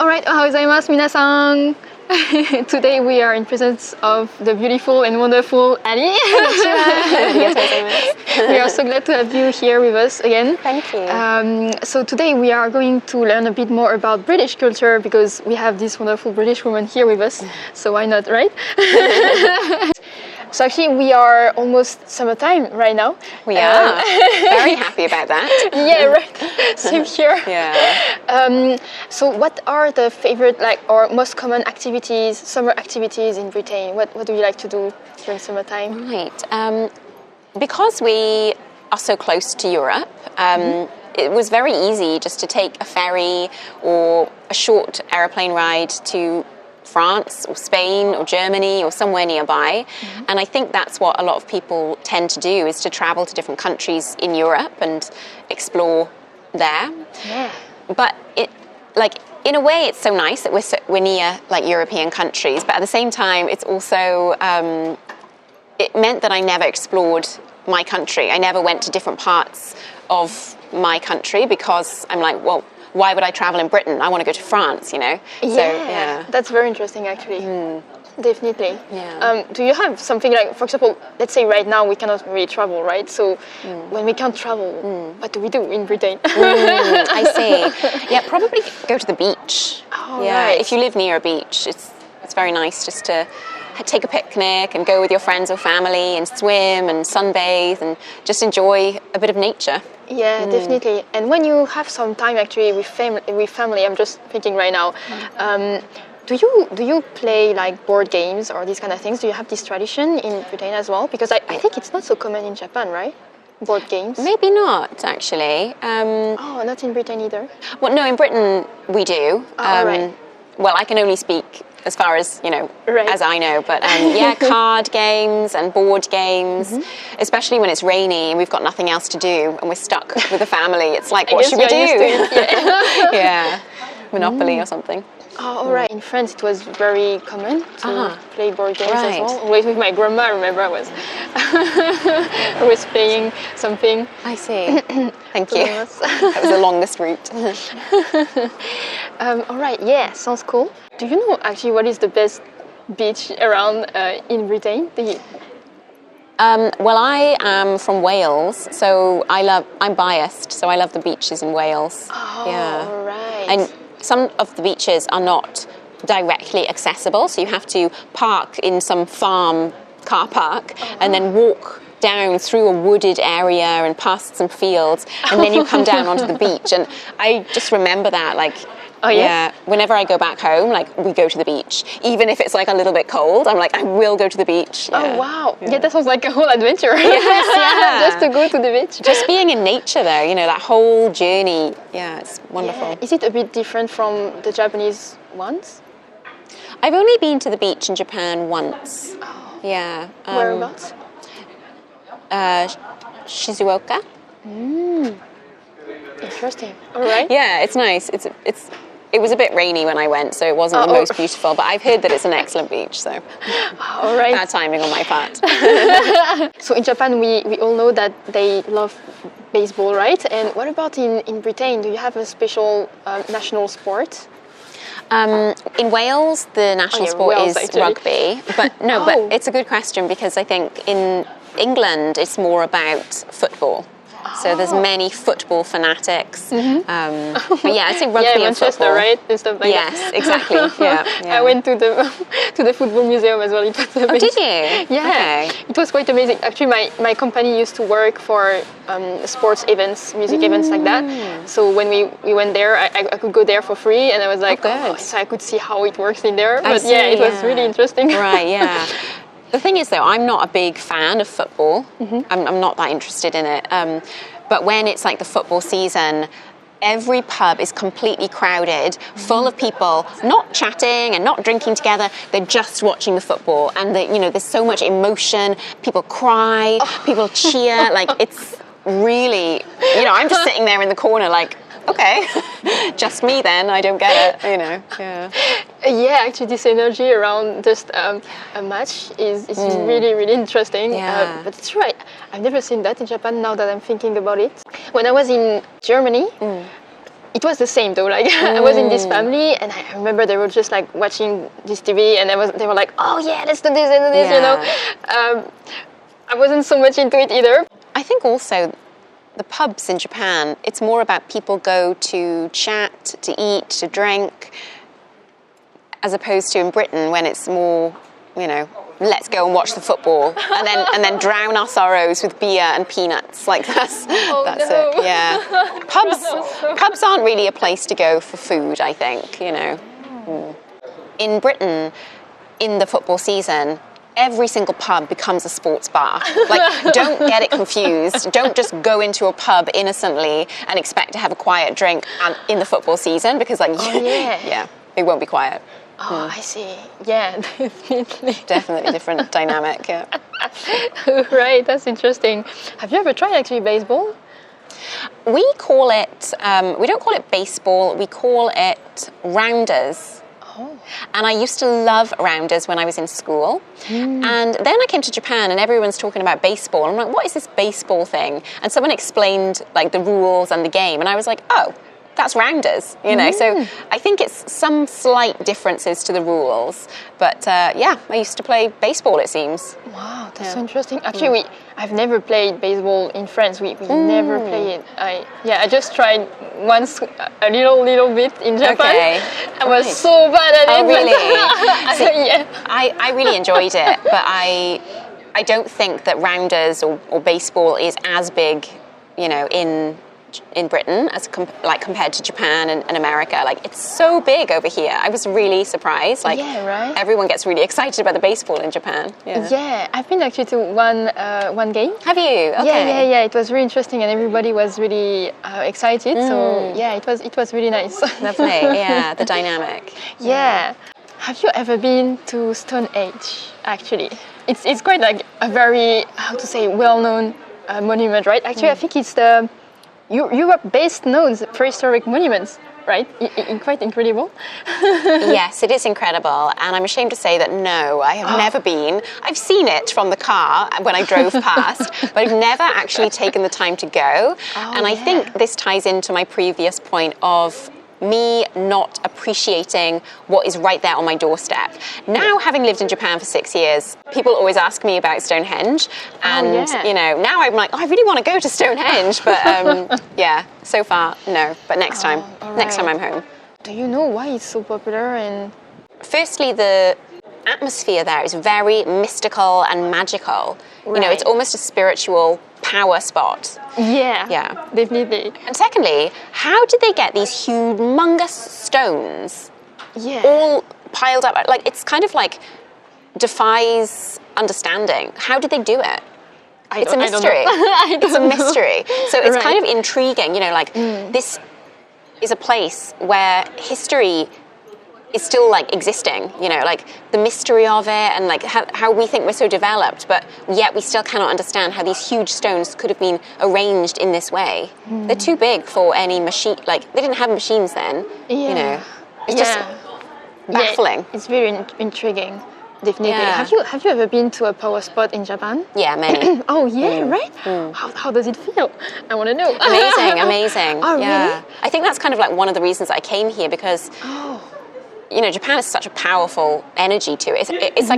Alright, ohayou gozaimasu, minasan. Today we are in presence of the beautiful and wonderful Ali. We are so glad to have you here with us again. Thank you. So today we are going to learn a bit more about British culture because we have this wonderful British woman here with us. So why not, right? So actually we are almost summertime right now. We are. Very happy about that. Yeah, right. Same here. Yeah. So what are the favorite or most common activities, summer activities in Britain? What do you like to do during summertime? Right. Because we are so close to Europe, it was very easy just to take a ferry or a short aeroplane ride to France or Spain or Germany or somewhere nearby. And I think that's what a lot of people tend to do, is to travel to different countries in Europe and explore there. Yeah. But in a way, it's so nice that we're near European countries, but at the same time, it's also it meant that I never explored my country. I never went to different parts of my country because I'm like, well, why would I travel in Britain? I want to go to France, you know? Yeah, so, yeah. That's very interesting actually. Definitely. Yeah. Do you have something for example, let's say right now we cannot really travel, right? So when we can't travel, what do we do in Britain? I see. Yeah, probably go to the beach. Oh, yeah, right. if you live near a beach, it's very nice just to take a picnic and go with your friends or family and swim and sunbathe and just enjoy a bit of nature. Yeah, definitely. And when you have some time actually with family, I'm just thinking right now, do you play board games or these kind of things? Do you have this tradition in Britain as well? Because I think it's not so common in Japan, right? Board games? Maybe not, actually. Oh, not in Britain either? Well, no, in Britain we do. Right. Well, I can only speak as far as, right. as I know. But yeah, card games and board games, especially when it's rainy and we've got nothing else to do and we're stuck with the family. It's like, what should we do? Yeah, Monopoly or something. Oh, all right. In France, it was very common to play board games as well. Right. Always with my grandma, I remember I was playing something. I see. Thank you. That was the longest route. All right. Yeah, sounds cool. Do you know actually what is the best beach around in Britain? Well, I am from Wales, so I'm biased, so I love the beaches in Wales. Oh, yeah. all right. And some of the beaches are not directly accessible, so you have to park in some farm car park and then walk down through a wooded area and past some fields, and then you come down onto the beach. And I just remember that, yeah, whenever I go back home, we go to the beach. Even if it's a little bit cold, I'm like, I will go to the beach. Yeah. Oh, wow. Yeah, that sounds like a whole adventure. Yes, yeah. Just to go to the beach. Just being in nature though, that whole journey, yeah, it's wonderful. Yeah. Is it a bit different from the Japanese ones? I've only been to the beach in Japan once. Oh. Yeah. Whereabouts? Shizuoka. Interesting. All right. Yeah, it's nice. It was a bit rainy when I went, so it wasn't the most beautiful, but I've heard that it's an excellent beach, so all right. bad timing on my part. So in Japan, we all know that they love baseball, right? And what about in Britain? Do you have a special national sport? In Wales, the national sport is rugby, but but it's a good question because I think in England it's more about football. So there's many football fanatics. But yeah, I think rugby and football. Right? And stuff like yes, that. exactly. Yeah. I went to the football museum as well. It was amazing. Oh, did you? Yeah. Okay. It was quite amazing. Actually, my company used to work for sports events, music events like that. So when we went there, I could go there for free, and I was like, so I could see how it works in there. But it was really interesting. Right. Yeah. The thing is, though, I'm not a big fan of football. I'm not that interested in it. But when it's the football season, every pub is completely crowded, full of people, not chatting and not drinking together. They're just watching the football. And, there's so much emotion. People cry, people cheer. It's really, I'm just sitting there in the corner okay, just me then, I don't get it, yeah. Yeah, actually this energy around just a match is really, really interesting. Yeah. But it's right, I've never seen that in Japan now that I'm thinking about it. When I was in Germany, it was the same though. Like I was in this family, and I remember they were just like watching this TV, and they were like, "Oh yeah, let's do this and do this," you know. I wasn't so much into it either. I think also the pubs in Japan, it's more about people go to chat, to eat, to drink, as opposed to in Britain when it's more, you know, let's go and watch the football and then drown our sorrows with beer and peanuts. Like that's it. Yeah. Pubs aren't really a place to go for food, I think, you know. In Britain, in the football season, every single pub becomes a sports bar. Like, don't get it confused. Don't just go into a pub innocently and expect to have a quiet drink in the football season, because like, yeah, it won't be quiet. Oh, I see. Yeah, definitely. Definitely different dynamic, yeah. Right, that's interesting. Have you ever tried actually baseball? We call it, we don't call it baseball, we call it rounders. Oh. And I used to love rounders when I was in school. And then I came to Japan and everyone's talking about baseball. I'm like, what is this baseball thing? And someone explained like the rules and the game. And I was like, oh, that's rounders, you know. So I think it's some slight differences to the rules. But yeah, I used to play baseball, it seems. Wow, that's so interesting. Actually, I've never played baseball in France. We never play it. I just tried once a little bit in Japan. Okay. I was so bad at it. Oh, really? Yeah. I really enjoyed it, but I don't think that rounders or baseball is as big, you know, in Britain as compared to Japan and America. Like, it's so big over here. I was really surprised. Like, yeah, right? Everyone gets really excited about the baseball in Japan. Yeah, I've been actually to one game. Have you? Okay. Yeah. It was really interesting, and everybody was really excited. So yeah, it was really nice. Lovely. Yeah, the dynamic. Yeah. Have you ever been to Stonehenge? Actually, it's quite like a very, how to say, well-known monument, right? Actually, I think it's the Europe-based known prehistoric monuments, right? Quite incredible. Yes, it is incredible. And I'm ashamed to say that no, I have never been. I've seen it from the car when I drove past, but I've never actually taken the time to go. And I think this ties into my previous point of me not appreciating what is right there on my doorstep. Now, having lived in Japan for 6 years, people always ask me about Stonehenge, and you know, now I'm like, oh, I really want to go to Stonehenge, but yeah, so far no. But next time I'm home. Do you know why it's so popular? And firstly, the atmosphere there is very mystical and magical. You know, it's almost a spiritual power spot. Yeah, definitely. And secondly, how did they get these humongous stones all piled up? Like, it's kind of like defies understanding. How did they do it? It's a mystery. It's a mystery. So it's kind of intriguing, you know, like this is a place where history is still like existing, you know, like the mystery of it, and like how we think we're so developed, but yet we still cannot understand how these huge stones could have been arranged in this way. They're too big for any machine, like they didn't have machines then, you know. It's just baffling. Yeah, it's very intriguing, definitely. Have you ever been to a power spot in Japan? Yeah, many. Oh yeah, right? How does it feel? I want to know. Amazing. Oh, yeah. really? I think that's kind of like one of the reasons I came here, because you know, Japan has such a powerful energy to it. It's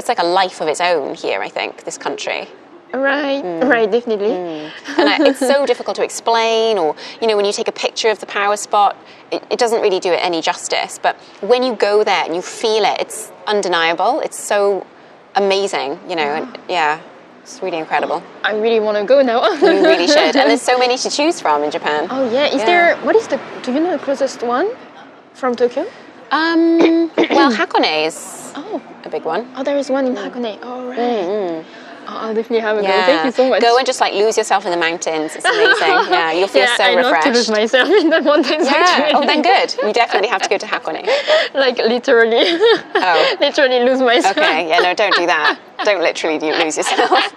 like a life of its own here, I think, this country. Right, definitely. And it's so difficult to explain, or, you know, when you take a picture of the power spot, it doesn't really do it any justice. But when you go there and you feel it, it's undeniable. It's so amazing, you know, and it's really incredible. I really want to go now. You really should. And there's so many to choose from in Japan. Oh yeah, do you know the closest one from Tokyo? Well, Hakone is a big one. Oh, there is one in Hakone. Oh, right. I'll definitely have a go. Thank you so much. Go and just like lose yourself in the mountains. It's amazing. Yeah, you'll feel so refreshed. I love to lose myself in the mountains. Actually. Oh, then good. You definitely have to go to Hakone. Like literally. Literally lose myself. Okay. Yeah. No, don't do that. Don't literally lose yourself.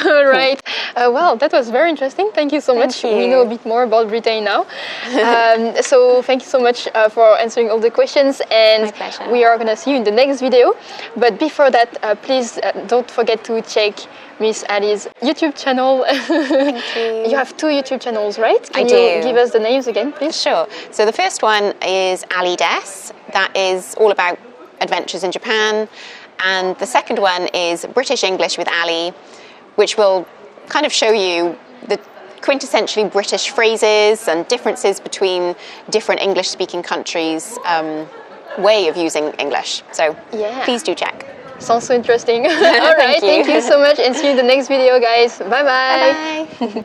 All right. Well, that was very interesting. Thank you so much. you. We know a bit more about Britain now. So thank you so much for answering all the questions. And My pleasure. we are going to see you in the next video. But before that, please don't forget to check Miss Ali's YouTube channel. Thank you. You have 2 YouTube channels, right? Can I you do. give us the names again, please? Sure. So the first one is Ali Des. That is all about adventures in Japan. And the second one is British English with Ali, which will kind of show you the quintessentially British phrases and differences between different English-speaking countries' way of using English. So please do check. Sounds so interesting. All right, thank you so much, and see you in the next video, guys. Bye-bye. Bye-bye.